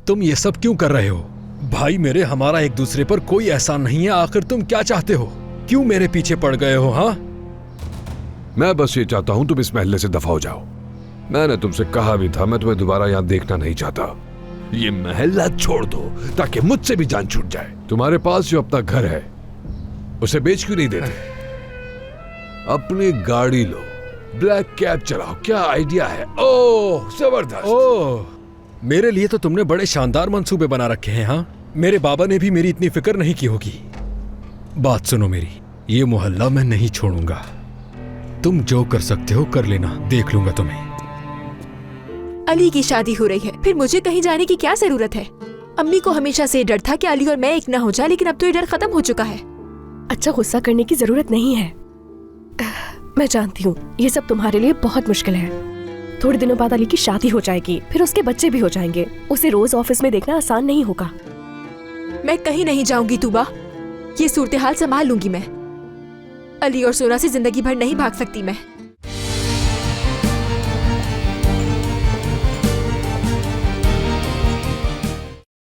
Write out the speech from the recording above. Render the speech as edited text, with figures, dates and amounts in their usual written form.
तुम ये सब क्यों कर रहे हो? भाई मेरे, हमारा एक दूसरे पर कोई एहसान नहीं है। आखिर तुम क्या चाहते हो? क्यों मेरे पीछे पड़ गए हो? हाँ, मैं बस ये चाहता हूं तुम इस महल्ले से दफा हो जाओ। मैंने तुमसे कहा भी था मैं तुम्हें दोबारा यहाँ देखना नहीं चाहता। ये महल्ला छोड़ दो ताकि मुझसे भी जान छूट जाए। तुम्हारे पास जो अपना घर है उसे बेच क्यों नहीं देते? अपनी गाड़ी लो, ब्लैक कैब चलाओ। क्या आइडिया है? ओह जबरदस्त। ओह, मेरे लिए तो तुमने बड़े शानदार मंसूबे बना रखे हैं। हाँ, मेरे बाबा ने भी मेरी इतनी फिक्र नहीं की होगी। बात सुनो मेरी, ये मोहल्ला मैं नहीं छोड़ूंगा। तुम जो कर सकते हो कर लेना, देख लूंगा तुम्हें। अली की शादी हो रही है, फिर मुझे कहीं जाने की क्या जरूरत है? अम्मी को हमेशा से डर था कि अली और मैं एक ना हो जाए, लेकिन अब तो ये डर खत्म हो चुका है। अच्छा, गुस्सा करने की जरूरत नहीं है। मैं जानती हूँ ये सब तुम्हारे लिए बहुत मुश्किल है। थोड़े दिनों बाद अली की शादी हो जाएगी, फिर उसके बच्चे भी हो जाएंगे। उसे रोज ऑफिस में देखना आसान नहीं होगा। मैं कहीं नहीं जाऊंगी तूबा, ये सूरत हाल संभाल लूंगी मैं। अली और सोना से जिंदगी भर नहीं भाग सकती मैं।